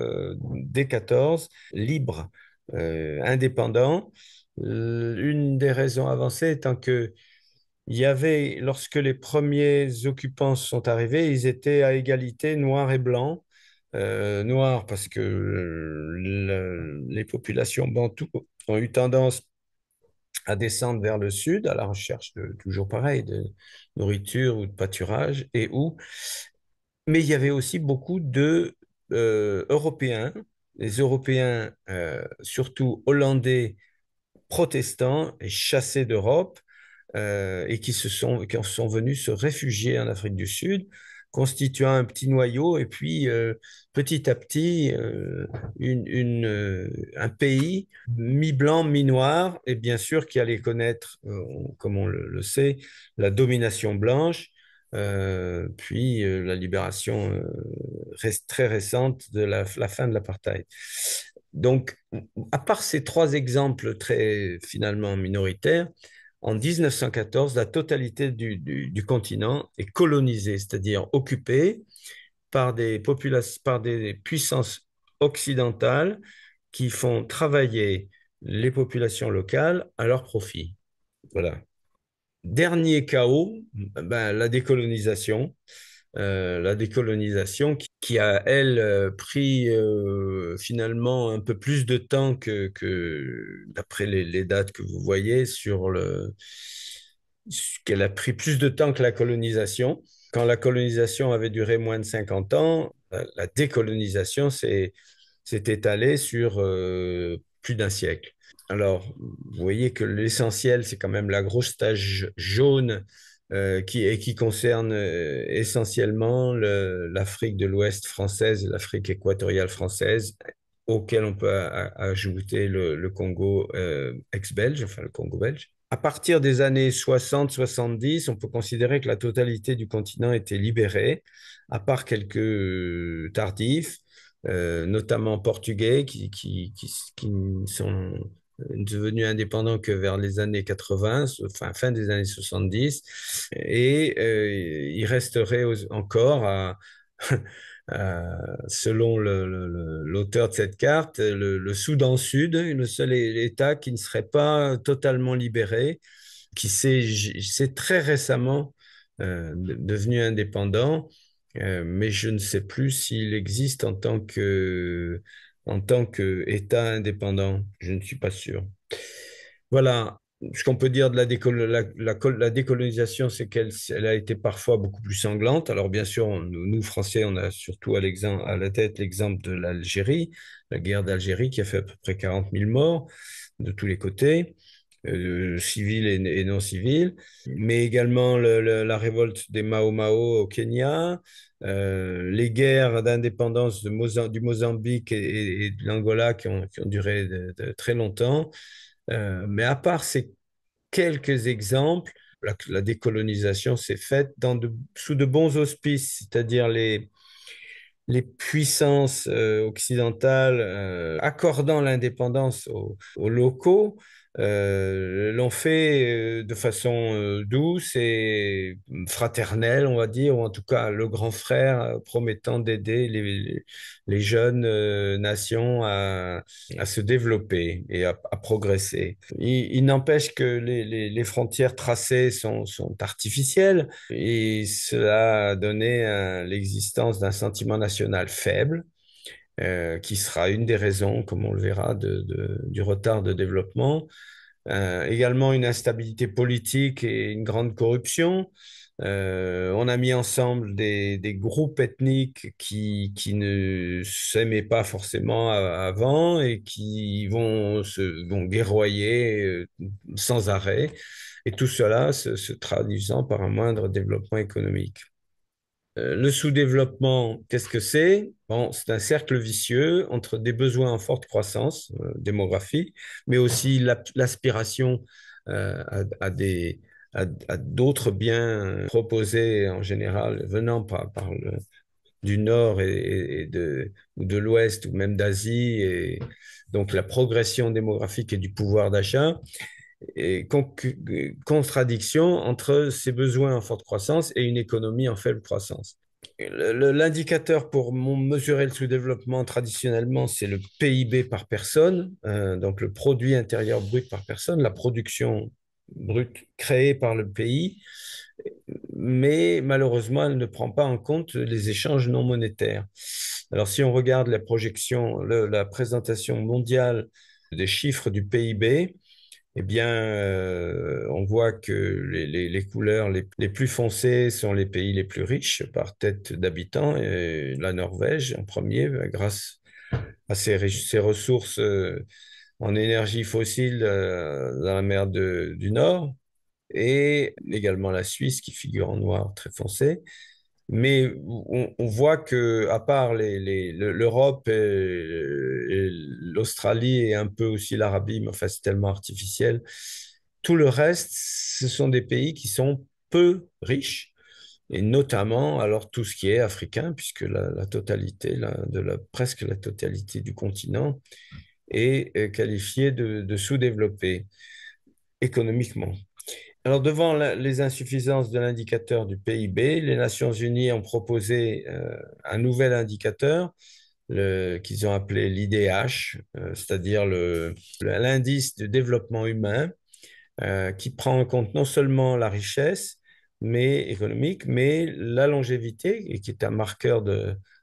dès 14 libre, indépendant. Une des raisons avancées étant que il y avait, lorsque les premiers occupants sont arrivés, ils étaient à égalité noir et blanc. Noir parce que les populations bantoues ont eu tendance à descendre vers le sud à la recherche de, toujours pareil, de nourriture ou de pâturage et où mais il y avait aussi beaucoup de Européens, les Européens, surtout hollandais, protestants et chassés d'Europe, et qui sont venus se réfugier en Afrique du Sud, constituant un petit noyau, et puis petit à petit, un pays mi-blanc, mi-noir, et bien sûr qui allait connaître, comme on le sait, la domination blanche, puis la libération très récente de la fin de l'apartheid. Donc, à part ces trois exemples très finalement minoritaires, en 1914, la totalité du continent est colonisée, c'est-à-dire occupée par des puissances occidentales qui font travailler les populations locales à leur profit. Voilà. Dernier chaos, ben, la décolonisation qui a, elle, pris finalement un peu plus de temps d'après les dates que vous voyez, qu'elle a pris plus de temps que la colonisation. Quand la colonisation avait duré moins de 50 ans, la décolonisation s'est étalée sur plus d'un siècle. Alors, vous voyez que l'essentiel, c'est quand même la grosse tache jaune qui concerne essentiellement l'Afrique de l'Ouest française, l'Afrique équatoriale française, auquel on peut ajouter le Congo ex-belge, enfin le Congo belge. À partir des années 60-70, on peut considérer que la totalité du continent était libérée, à part quelques tardifs, notamment portugais, qui sont devenu indépendant que vers les années 80, enfin fin des années 70, et il resterait encore selon l'auteur de cette carte, le Soudan Sud, le seul État qui ne serait pas totalement libéré, qui s'est très récemment devenu indépendant, mais je ne sais plus s'il existe en tant qu'État indépendant. Je ne suis pas sûr. Voilà. Ce qu'on peut dire de la décolonisation, c'est elle a été parfois beaucoup plus sanglante. Alors bien sûr, nous, Français, on a surtout à la tête l'exemple de l'Algérie, la guerre d'Algérie qui a fait à peu près 40 000 morts de tous les côtés. civils et non civils, mais également la révolte des Mao Mao au Kenya, les guerres d'indépendance du Mozambique et de l'Angola qui ont duré de très longtemps. Mais à part ces quelques exemples, la décolonisation s'est faite sous de bons auspices, c'est-à-dire les puissances occidentales accordant l'indépendance aux locaux l'ont fait de façon douce et fraternelle, on va dire, ou en tout cas le grand frère promettant d'aider les jeunes nations à se développer et à progresser. Il n'empêche que les frontières tracées sont artificielles et cela a donné l'existence d'un sentiment national faible, qui sera une des raisons, comme on le verra, du retard de développement. Également une instabilité politique et une grande corruption. On a mis ensemble des groupes ethniques qui ne s'aimaient pas forcément avant et qui vont guerroyer sans arrêt. Et tout cela se traduisant par un moindre développement économique. Le sous-développement, qu'est-ce que c'est? Bon, c'est un cercle vicieux entre des besoins en forte croissance démographique, mais aussi l'aspiration à d'autres biens proposés en général venant du nord ou de l'ouest ou même d'Asie, et donc la progression démographique et du pouvoir d'achat et contradiction entre ces besoins en forte croissance et une économie en faible croissance. L'indicateur pour mesurer le sous-développement traditionnellement, c'est le PIB par personne, donc le produit intérieur brut par personne, la production brute créée par le pays, mais malheureusement, elle ne prend pas en compte les échanges non monétaires. Alors, si on regarde la projection, la présentation mondiale des chiffres du PIB, eh bien, on voit que les couleurs les plus foncées sont les pays les plus riches par tête d'habitants, et la Norvège en premier, grâce à ses ressources en énergie fossile dans la mer du Nord, et également la Suisse qui figure en noir très foncé. Mais on voit que, à part l'Europe et l'Australie et un peu aussi l'Arabie, mais enfin c'est tellement artificiel, tout le reste, ce sont des pays qui sont peu riches, et notamment alors tout ce qui est africain, puisque la totalité, presque la totalité du continent est qualifiée de sous-développé économiquement. Alors, devant les insuffisances de l'indicateur du PIB, les Nations Unies ont proposé un nouvel indicateur qu'ils ont appelé l'IDH, c'est-à-dire l'indice de développement humain, qui prend en compte non seulement la richesse économique, mais la longévité, et qui est un marqueur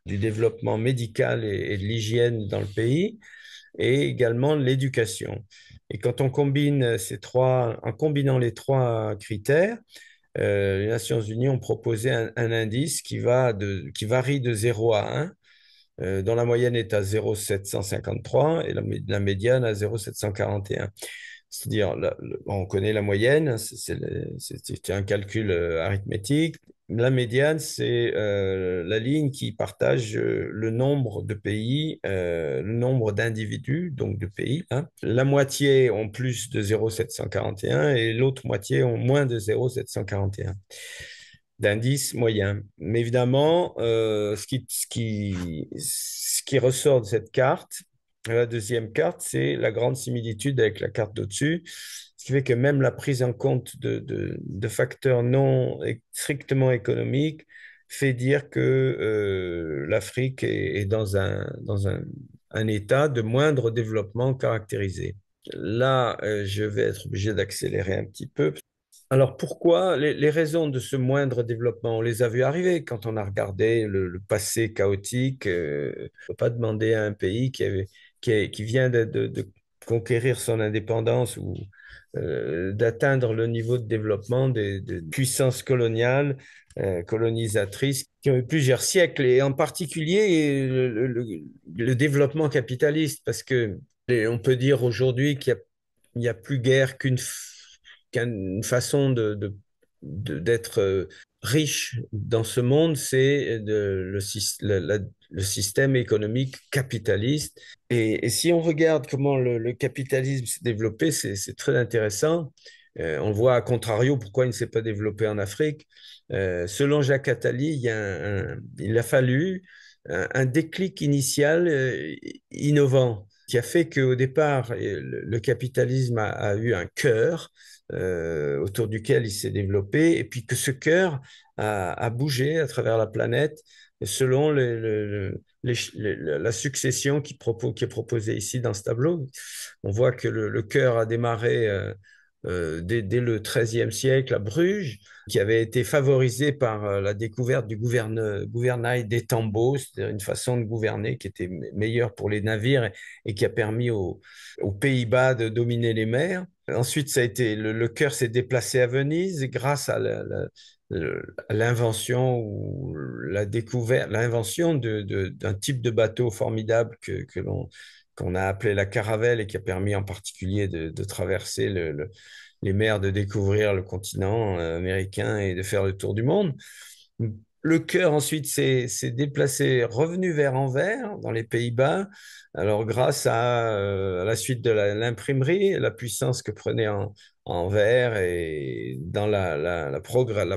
du développement médical et de l'hygiène dans le pays, et également l'éducation. Et quand on combine en combinant les trois critères, les Nations Unies ont proposé un indice qui varie de 0 à 1, dont la moyenne est à 0,753 et la médiane à 0,741. C'est-à-dire, on connaît la moyenne, hein, c'est un calcul arithmétique. La médiane, c'est la ligne qui partage le nombre de pays, le nombre d'individus, donc de pays, hein. La moitié ont plus de 0,741 et l'autre moitié ont moins de 0,741 d'indice moyen. Mais évidemment, ce qui ressort de cette carte, la deuxième carte, c'est la grande similitude avec la carte d'au-dessus, ce qui fait que même la prise en compte de facteurs non strictement économiques fait dire que l'Afrique est un état de moindre développement caractérisé. Là, je vais être obligé d'accélérer un petit peu. Alors pourquoi les raisons de ce moindre développement? On les a vues arriver quand on a regardé le passé chaotique. On ne peut pas demander à un pays qui vient de conquérir son indépendance ou d'atteindre le niveau de développement des puissances coloniales, colonisatrices, qui ont eu plusieurs siècles, et en particulier le développement capitaliste, parce que on peut dire aujourd'hui qu'il y a il n'y a plus guère qu'une façon d'être riche dans ce monde, c'est le système économique capitaliste. Et si on regarde comment le capitalisme s'est développé, c'est très intéressant. On voit à contrario pourquoi il ne s'est pas développé en Afrique. Selon Jacques Attali, il a fallu un déclic initial innovant qui a fait qu'au départ, le capitalisme a eu un cœur autour duquel il s'est développé, et puis que ce cœur a bougé à travers la planète selon la succession qui est proposée ici dans ce tableau. On voit que le cœur a démarré dès le XIIIe siècle à Bruges, qui avait été favorisé par la découverte du gouvernail des tambours, c'est-à-dire une façon de gouverner qui était meilleure pour les navires et qui a permis aux Pays-Bas de dominer les mers. Ensuite, le cœur s'est déplacé à Venise grâce à l'invention ou la découverte, l'invention d'un type de bateau formidable qu'on a appelé la caravelle et qui a permis en particulier de traverser les mers, de découvrir le continent américain et de faire le tour du monde. Le cœur ensuite s'est déplacé, revenu vers Anvers, dans les Pays-Bas. Alors, grâce à la suite de l'imprimerie, la puissance que prenait Anvers et dans la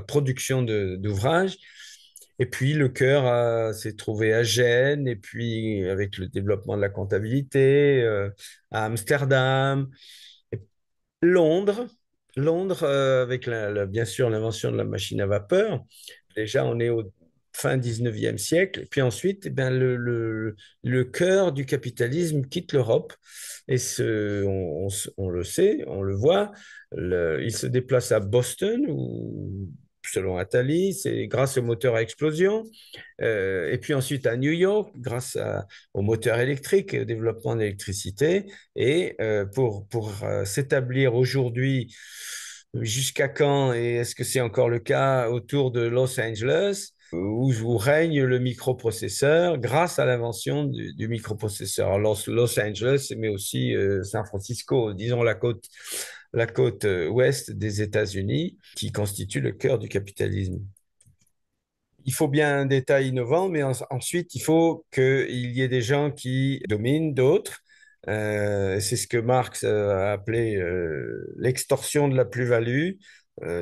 production d'ouvrages. Et puis, le cœur s'est trouvé à Gênes, et puis avec le développement de la comptabilité, à Amsterdam, et Londres. Londres, avec bien sûr l'invention de la machine à vapeur. Déjà, on est au fin 19e siècle. Et puis ensuite, eh bien, le cœur du capitalisme quitte l'Europe. Et on le sait, on le voit, il se déplace à Boston, où, selon Attali, c'est grâce au moteur à explosion. Et puis ensuite à New York, au moteur électrique et au développement de l'électricité. Et pour s'établir aujourd'hui, jusqu'à quand, et est-ce que c'est encore le cas, autour de Los Angeles, où règne le microprocesseur grâce à l'invention du microprocesseur. Alors, Los Angeles, mais aussi San Francisco, disons la côte ouest des États-Unis, qui constitue le cœur du capitalisme. Il faut bien un détail innovant, mais ensuite, il faut qu'il y ait des gens qui dominent d'autres. C'est ce que Marx a appelé l'extorsion de la plus-value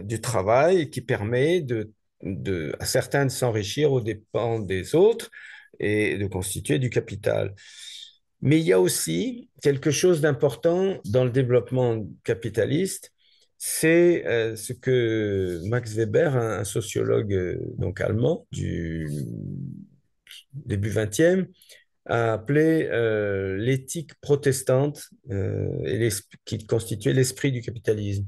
du travail, qui permet à certains de s'enrichir aux dépens des autres et de constituer du capital. Mais il y a aussi quelque chose d'important dans le développement capitaliste, c'est ce que Max Weber, un sociologue donc allemand du début 20e, a appelé l'éthique protestante qui constituait l'esprit du capitalisme.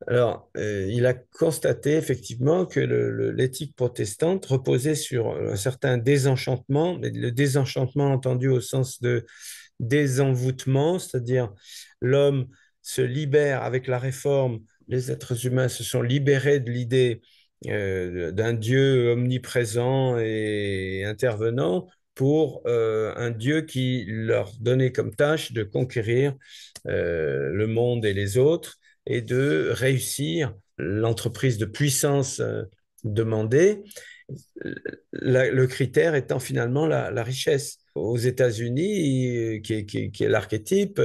Alors, il a constaté effectivement que l'éthique protestante reposait sur un certain désenchantement, mais le désenchantement entendu au sens de désenvoûtement, c'est-à-dire l'homme se libère avec la réforme, les êtres humains se sont libérés de l'idée d'un Dieu omniprésent et intervenant pour un Dieu qui leur donnait comme tâche de conquérir le monde et les autres et de réussir l'entreprise de puissance demandée, le critère étant finalement la richesse. Aux États-Unis, qui est l'archétype,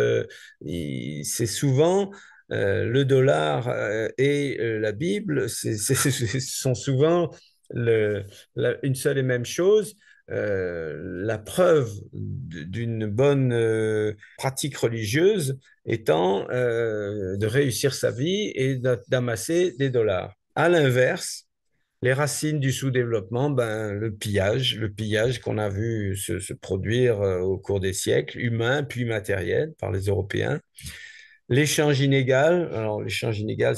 c'est souvent le dollar et la Bible sont souvent une seule et même chose. La preuve d'une bonne pratique religieuse étant de réussir sa vie et d'amasser des dollars. À l'inverse, les racines du sous-développement, ben, le pillage qu'on a vu se produire au cours des siècles, humain puis matériel par les Européens. L'échange inégal, alors l'échange inégal,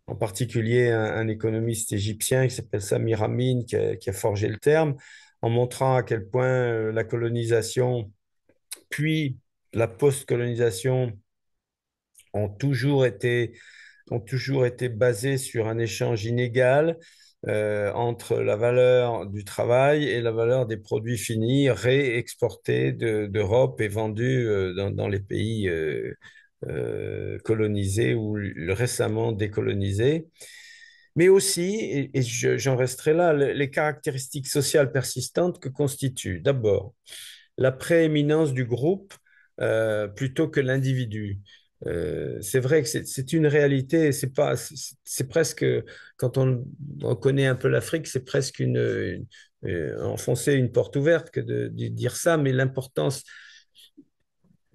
en particulier un économiste égyptien qui s'appelle Samir Amin qui a forgé le terme, en montrant à quel point la colonisation puis la post-colonisation ont toujours été basées sur un échange inégal entre la valeur du travail et la valeur des produits finis réexportés d'Europe et vendus dans les pays colonisés ou récemment décolonisés. Mais aussi, et j'en resterai là, les caractéristiques sociales persistantes que constituent d'abord la prééminence du groupe plutôt que l'individu. C'est vrai que c'est une réalité, c'est pas, c'est presque, quand on connaît un peu l'Afrique, c'est presque enfoncer une porte ouverte que de dire ça, mais l'importance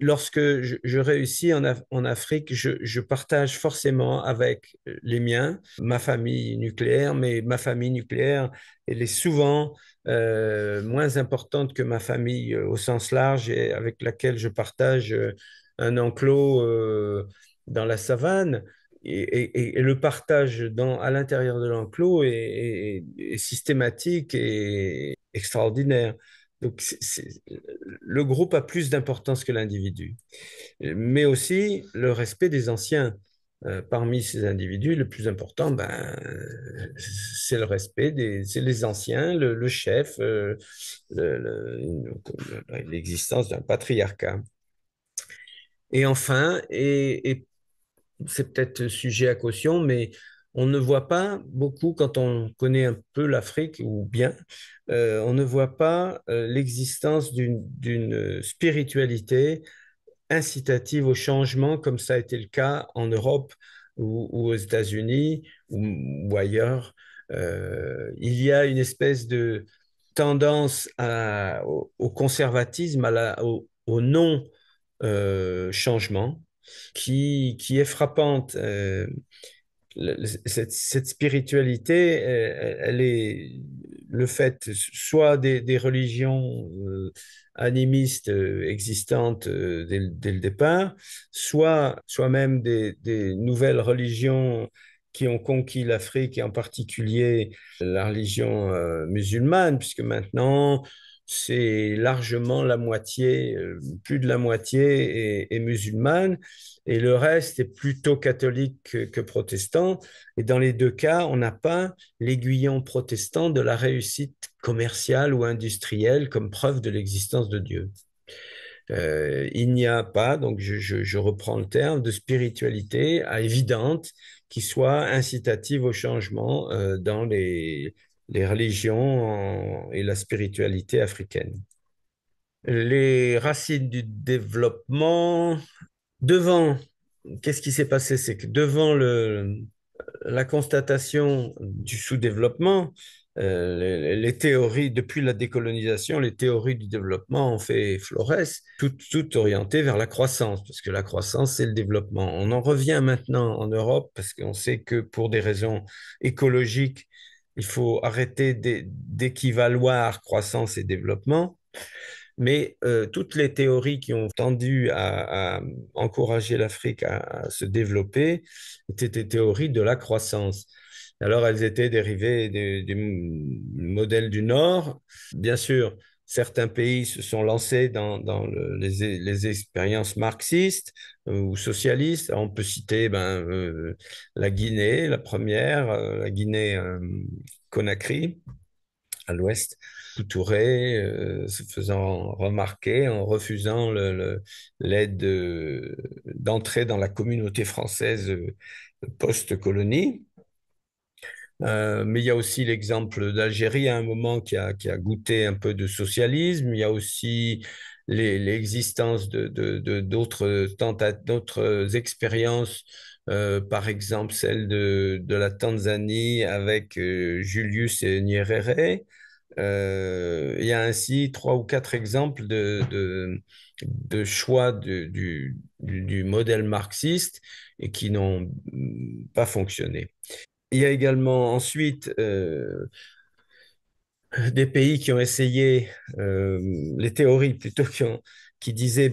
lorsque je réussis en Afrique, je partage forcément avec les miens, ma famille nucléaire, mais ma famille nucléaire, elle est souvent moins importante que ma famille au sens large et avec laquelle je partage un enclos dans la savane. Et le partage à l'intérieur de l'enclos est systématique et extraordinaire. Donc, le groupe a plus d'importance que l'individu, mais aussi le respect des anciens. Parmi ces individus, le plus important, ben, c'est le respect c'est les anciens, le chef, l'existence d'un patriarcat. Et enfin, et c'est peut-être sujet à caution, mais on ne voit pas beaucoup, quand on connaît un peu l'Afrique, ou bien, on ne voit pas l'existence d'une spiritualité incitative au changement, comme ça a été le cas en Europe ou aux États-Unis ou ailleurs. Il y a une espèce de tendance au conservatisme, au non-changement, qui est frappante. Cette spiritualité, elle est le fait soit des religions animistes existantes dès le départ, soit même des nouvelles religions qui ont conquis l'Afrique et en particulier la religion musulmane, puisque maintenant c'est largement la moitié, plus de la moitié est musulmane et le reste est plutôt catholique que protestant. Et dans les deux cas, on n'a pas l'aiguillon protestant de la réussite commerciale ou industrielle comme preuve de l'existence de Dieu. Il n'y a pas, donc je reprends le terme, de spiritualité évidente qui soit incitative au changement dans les religions et la spiritualité africaine. Les racines du développement, devant, qu'est-ce qui s'est passé? C'est que devant la constatation du sous-développement, les théories, depuis la décolonisation, les théories du développement ont fait florès, tout orienté vers la croissance, parce que la croissance, c'est le développement. On en revient maintenant en Europe, parce qu'on sait que pour des raisons écologiques, il faut arrêter d'équivaloir croissance et développement. Mais toutes les théories qui ont tendu à encourager l'Afrique à se développer étaient des théories de la croissance. Alors, elles étaient dérivées du modèle du Nord. Bien sûr, certains pays se sont lancés dans les expériences marxistes ou socialistes. On peut citer la Guinée, la première, la Guinée Conakry à l'ouest, Touré se faisant remarquer en refusant l'aide d'entrer dans la communauté française post-colonie. Mais il y a aussi l'exemple d'Algérie à un moment qui a goûté un peu de socialisme. Il y a aussi l'existence d'autres expériences, par exemple celle de la Tanzanie avec Julius Nyerere. Il y a ainsi trois ou quatre exemples de choix du modèle marxiste et qui n'ont pas fonctionné. Il y a également ensuite des pays qui ont essayé, les théories plutôt qui disaient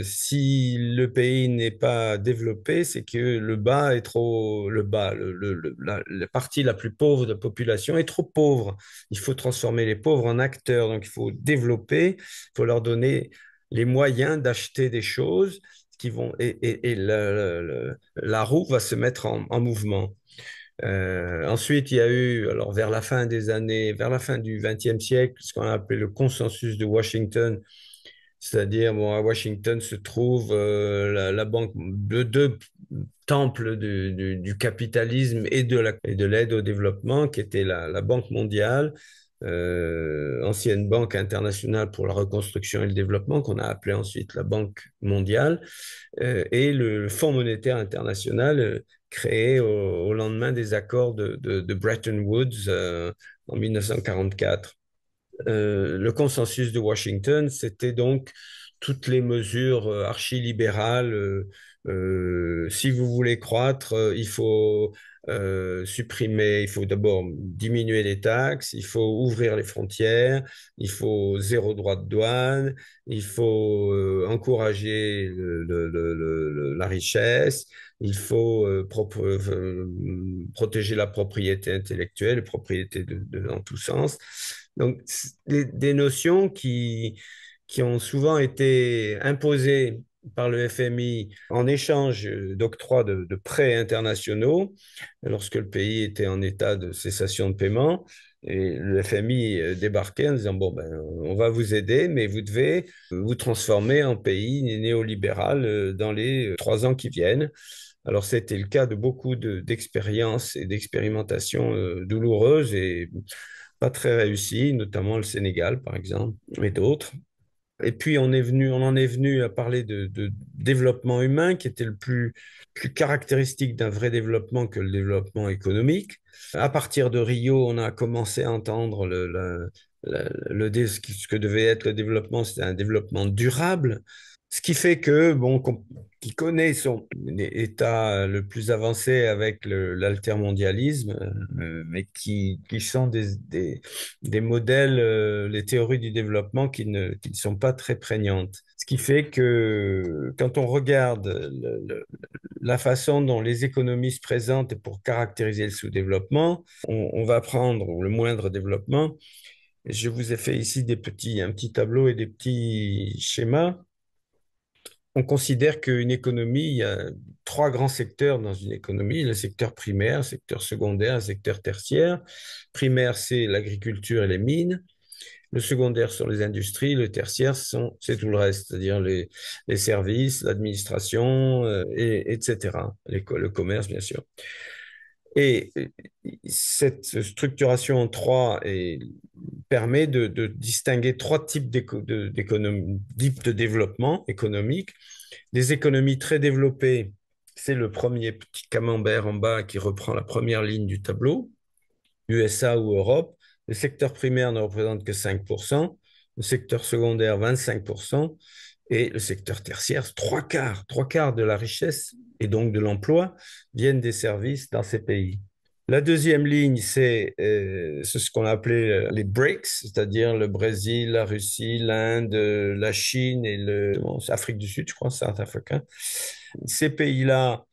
si le pays n'est pas développé, c'est que le bas est trop, le bas, la partie la plus pauvre de la population est trop pauvre. Il faut transformer les pauvres en acteurs, donc il faut développer, il faut leur donner les moyens d'acheter des choses qui vont, et la roue va se mettre en mouvement. Ensuite, il y a eu, alors vers la fin du XXe siècle, ce qu'on a appelé le consensus de Washington, C'est-à-dire, bon, à Washington se trouve la banque, deux temples du capitalisme et de l'aide au développement, qui était la Banque mondiale, ancienne Banque internationale pour la reconstruction et le développement, qu'on a appelée ensuite la Banque mondiale, et le Fonds monétaire international, créé au lendemain des accords de Bretton Woods en 1944. Le consensus de Washington, c'était donc toutes les mesures archi-libérales. Si vous voulez croître, il faut supprimer, il faut d'abord diminuer les taxes, il faut ouvrir les frontières, il faut zéro droit de douane, il faut encourager la richesse, il faut protéger la propriété intellectuelle, la propriété dans tous sens. Donc, des notions qui ont souvent été imposées par le FMI en échange d'octroi de prêts internationaux lorsque le pays était en état de cessation de paiement. Et le FMI débarquait en disant, bon, ben, on va vous aider, mais vous devez vous transformer en pays néolibéral dans les 3 ans qui viennent. Alors, c'était le cas de beaucoup d'expériences et d'expérimentations douloureuses et pas très réussies, notamment le Sénégal, par exemple, et d'autres. Et puis, on en est venu à parler de développement humain, qui était le plus caractéristique d'un vrai développement que le développement économique. À partir de Rio, on a commencé à entendre ce que devait être le développement, c'était un développement durable. Ce qui fait que, bon, qui connaît son état le plus avancé avec l'altermondialisme, mais qui sont des modèles, les théories du développement qui ne sont pas très prégnantes. Ce qui fait que quand on regarde la façon dont les économies se présentent pour caractériser le sous-développement, on va prendre le moindre développement. Je vous ai fait ici un petit tableau et des petits schémas. On considère qu'une économie, il y a 3 grands secteurs dans une économie, le secteur primaire, le secteur secondaire, le secteur tertiaire. Primaire, c'est l'agriculture et les mines. Le secondaire sont les industries, le tertiaire, c'est tout le reste, c'est-à-dire les services, l'administration, etc. Le commerce, bien sûr. Et cette structuration en trois permet de distinguer 3 types types de développement économique. Des économies très développées, c'est le premier petit camembert en bas qui reprend la première ligne du tableau, USA ou Europe. Le secteur primaire ne représente que 5%, le secteur secondaire 25%, et le secteur tertiaire, trois quarts de la richesse et donc de l'emploi viennent des services dans ces pays. La deuxième ligne, c'est ce qu'on a appelé les BRICS, c'est-à-dire le Brésil, la Russie, l'Inde, la Chine et l'Afrique du Sud, je crois, c'est africain. Ces pays-là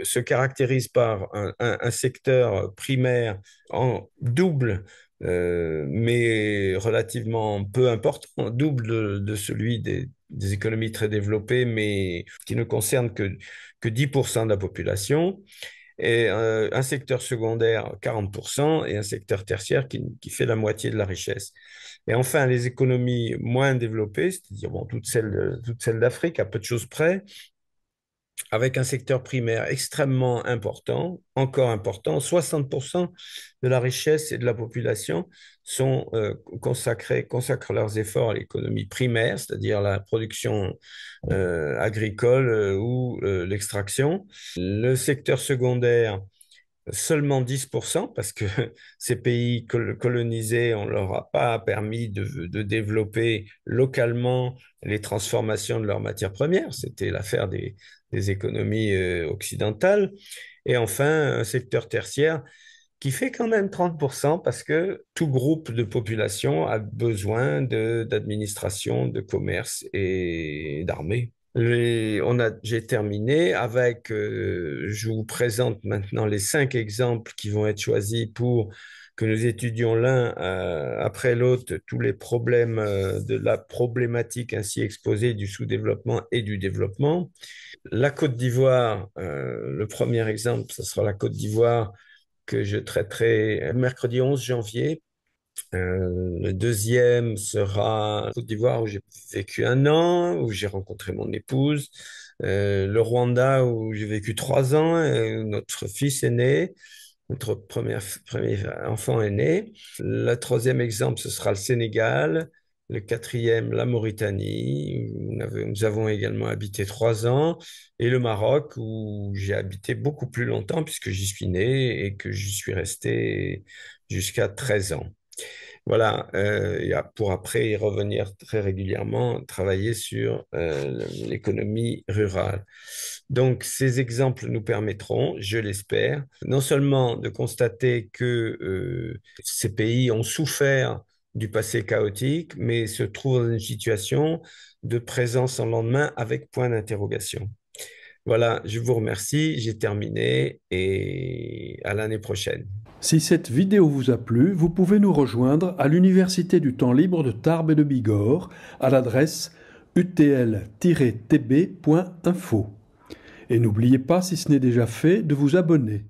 se caractérisent par un secteur primaire en double, mais relativement peu important, double de celui des économies très développées, mais qui ne concerne que 10% de la population, et un secteur secondaire 40% et un secteur tertiaire qui fait la moitié de la richesse. Et enfin, les économies moins développées, c'est-à-dire bon, toutes celles d'Afrique, à peu de choses près, avec un secteur primaire extrêmement important, encore important. 60% de la richesse et de la population sont consacrent leurs efforts à l'économie primaire, c'est-à-dire la production agricole ou l'extraction. Le secteur secondaire, seulement 10%, parce que ces pays colonisés, on ne leur a pas permis de développer localement les transformations de leurs matières premières. C'était l'affaire des économies occidentales. Et enfin, un secteur tertiaire qui fait quand même 30% parce que tout groupe de population a besoin d'administration, de commerce et d'armée. J'ai terminé avec, je vous présente maintenant les 5 exemples qui vont être choisis pour que nous étudions l'un après l'autre tous les problèmes de la problématique ainsi exposée du sous-développement et du développement. La Côte d'Ivoire, le premier exemple, ce sera la Côte d'Ivoire que je traiterai mercredi 11 janvier. Le deuxième sera Côte d'Ivoire où j'ai vécu 1 an, où j'ai rencontré mon épouse. Le Rwanda où j'ai vécu 3 ans, et où notre fils est né. Notre premier enfant est né. Le troisième exemple, ce sera le Sénégal. Le quatrième, la Mauritanie, où nous avons également habité 3 ans. Et le Maroc, où j'ai habité beaucoup plus longtemps, puisque j'y suis né et que j'y suis resté jusqu'à 13 ans. Voilà, pour après y revenir très régulièrement, travailler sur l'économie rurale. Donc, ces exemples nous permettront, je l'espère, non seulement de constater que ces pays ont souffert du passé chaotique, mais se trouvent dans une situation de présence en lendemain avec point d'interrogation. Voilà, je vous remercie, j'ai terminé et à l'année prochaine. Si cette vidéo vous a plu, vous pouvez nous rejoindre à l'Université du temps libre de Tarbes et de Bigorre à l'adresse utl-tb.info. Et n'oubliez pas, si ce n'est déjà fait, de vous abonner.